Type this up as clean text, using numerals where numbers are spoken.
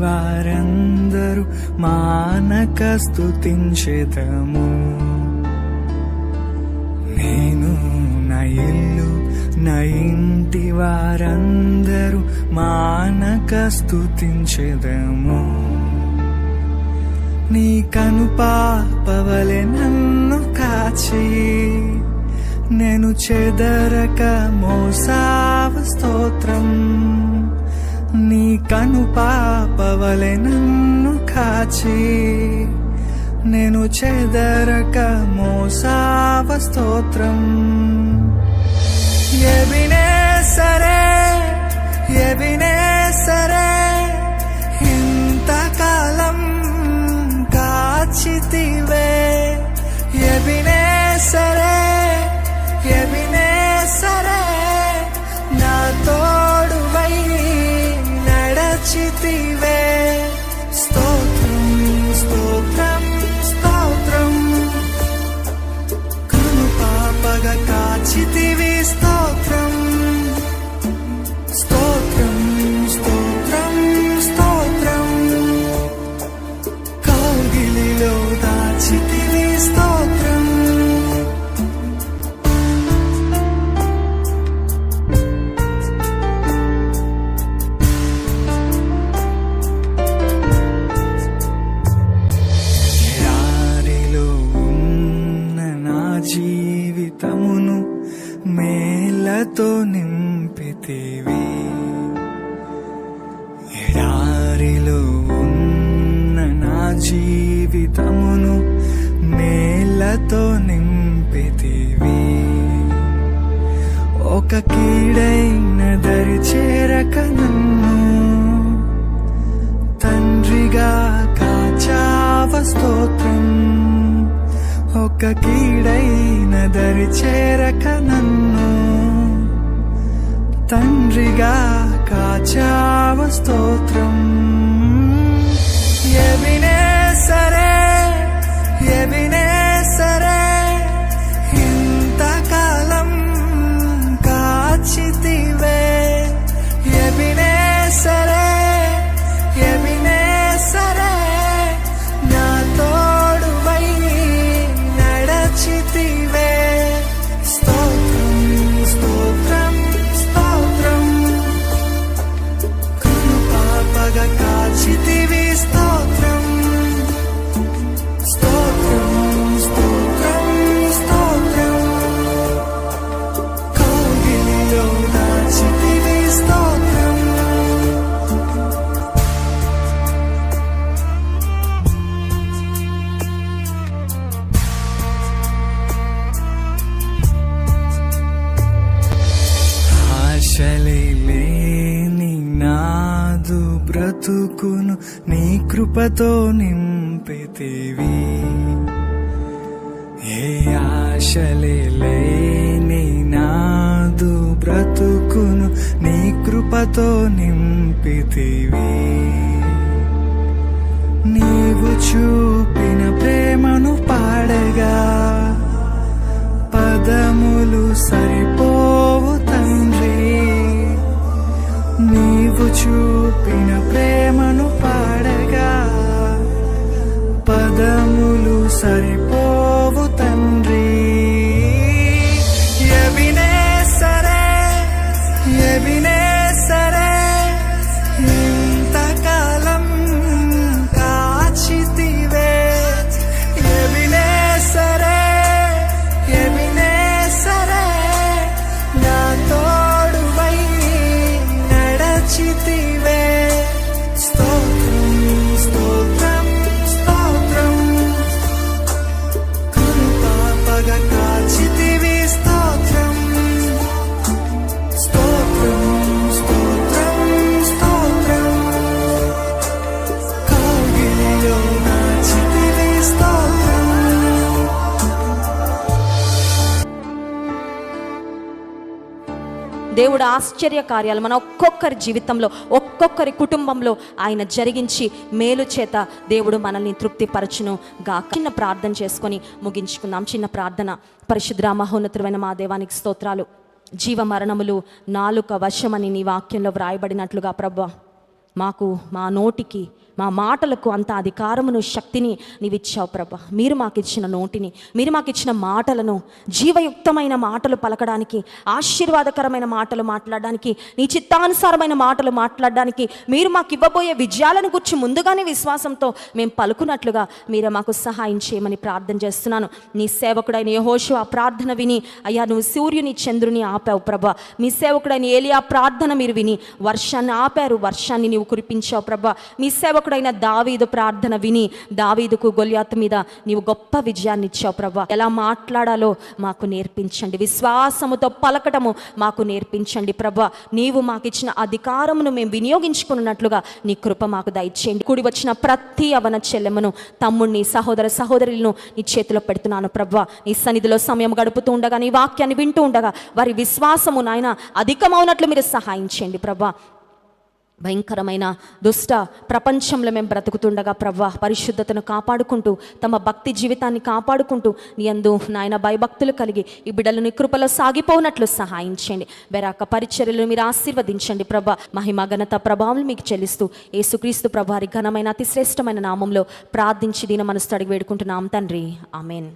వారందరూ మానక స్తుతించెదము. నేను నా ఇల్లు నా ఇంటి వారందరూ మానక స్తుతించెదము. నీ కనుపాపవలె నన్ను కాచి నేను చెదరక మోసావ స్తోత్రం. నీ కనుపాపవలె నన్ను కాచి నేను చెదరక మోసావ స్తోత్రం. ఎబినేసరే ఎబినేసరే ఇంతకాలం కాచితివే. ఎబినేసరే ఎబినేసరే నా తోడువై నడచితివే. స్తోత్రం స్తోత్రం స్తోత్రం కనుపాపగా కాచితివి. స్తోత్రం స్తోత్రం స్తోత్రం స్తోత్రం కౌగిలిలో దాచితివి. స్తోత్రం ఎడారిలో ఉన్న నా జీవితమును మేలతో నింపితివి. ఎడారిలో ఉన్న నా జీవితమును మేలతో నింపితివి. ఒక కీడైన దరి చేరక నన్ను తండ్రిగా కాచావ. స్తోత్రం ఒక కీడైన దరి చేరక నన్ను తండ్రిగా కాచావ. స్తోత్రం ఎబినేసరే ఎబినేసరే ఇంతకాలం కాచితివే. ఎబినేసరే ఎబినేసరే నా తోడువై నడచితివే. స్తోత్రం స్తోత్రం స్తోత్రం కనుపాపగా కాచితివి. స్తోత్రం స్తోత్రం స్తోత్రం స్తోత్రం కౌగిలిలో దాచితివి. స్తోత్రం ఆశలేని నాదు బ్రతుకును నీ కృపతో నింపితివి. ఏ ఆశలేని నాదు బ్రతుకును నీ కృపతో నింపితివి. నీవు చూపిన ప్రేమను పాడగా పదములు సరిపోవు తండ్రి. నీవు చూపిన ప్రేమను పాడగా పదములు సరిపోవు తండ్రి. ఎబినేసరే ఎబినేసరే ఇంతకాలం కాచితివే. ఎబినేసరే ఎబినేసరే నా తోడువై నడచితివే. స్తోత్రం స్తోత్రం స్తోత్రం కనుపాపగా కాచితివి. స్తోత్రం స్తోత్రం స్తోత్రం స్తోత్రం కౌగిలిలో దాచితివి. స్తోత్రం దేవుడు ఆశ్చర్య కార్యాలు మన ఒక్కొక్కరి జీవితంలో ఒక్కొక్కరి కుటుంబంలో ఆయన జరిగించి మేలు చేత దేవుడు మనల్ని తృప్తిపరచును గా. చిన్న ప్రార్థన చేసుకొని ముగించుకుందాం. చిన్న ప్రార్థన. పరిశుద్ధ మహోన్నతుడైన మా దేవానికి స్తోత్రాలు. జీవ మరణములు నాలుక వశమని నీ వాక్యంలో వ్రాయబడినట్లుగా ప్రభువా మాకు మా నోటికి మా మాటలకు అంత అధికారమును శక్తిని నీవు ఇచ్చావు ప్రభా. మీరు మాకు ఇచ్చిన నోటిని, మీరు మాకు ఇచ్చిన మాటలను, జీవయుక్తమైన మాటలు పలకడానికి, ఆశీర్వాదకరమైన మాటలు మాట్లాడడానికి, నీ చిత్తానుసారమైన మాటలు మాట్లాడడానికి, మీరు మాకు ఇవ్వబోయే విజయాలను గురించి ముందుగానే విశ్వాసంతో మేము పలుకున్నట్లుగా మీరే మాకు సహాయం చేయమని ప్రార్థన చేస్తున్నాను. నీ సేవకుడైన యెహోషువ ఆ ప్రార్థన విని, అయ్యా నువ్వు సూర్యుని చంద్రుని ఆపావు ప్రభా. మీ సేవకుడైన ఏలియా ప్రార్థన మీరు విని వర్షాన్ని ఆపారు, వర్షాన్ని నీవు కురిపించావు ప్రభా. మీ సేవకుడైన దావీదు ప్రార్థన విని దావీదుకు గొల్యాతు మీద నీవు గొప్ప విజయాన్ని ఇచ్చావు ప్రభా. ఎలా మాట్లాడాలో మాకు నేర్పించండి, విశ్వాసముతో పలకటము మాకు నేర్పించండి ప్రభా. నీవు మాకు ఇచ్చిన అధికారమును మేము వినియోగించుకున్నట్లుగా నీ కృప మాకు దయచేయండి. కూడి వచ్చిన ప్రతి అవన చెల్లెమ్మను, తమ్ముడిని, సహోదర సహోదరులను నీ చేతిలో పెడుతున్నాను ప్రభా. నీ సన్నిధిలో సమయం గడుపుతూ ఉండగా, నీ వాక్యాన్ని వింటూ ఉండగా వారి విశ్వాసము నాయన అధికమవునట్లు మీరు సహాయం చేయండి ప్రభా. భయంకరమైన దుష్ట ప్రపంచంలో మేము బ్రతుకుతుండగా ప్రభా, పరిశుద్ధతను కాపాడుకుంటూ తమ భక్తి జీవితాన్ని కాపాడుకుంటూ నీ యందు నాయన భయభక్తులు కలిగి ఈ బిడ్డలు నీ కృపలో సాగిపోనట్లు సహాయం చేయండి. బెరాక పరిచర్యలు మీరు ఆశీర్వదించండి ప్రభా. మహిమ ఘనత ప్రభావం మీకు చెల్లిస్తూ యేసుక్రీస్తు ప్రభారి ఘనమైన అతి శ్రేష్టమైన నామంలో ప్రార్థించి దీన మనసు అడిగి వేడుకుంటున్నాం తండ్రి, ఆమేన్.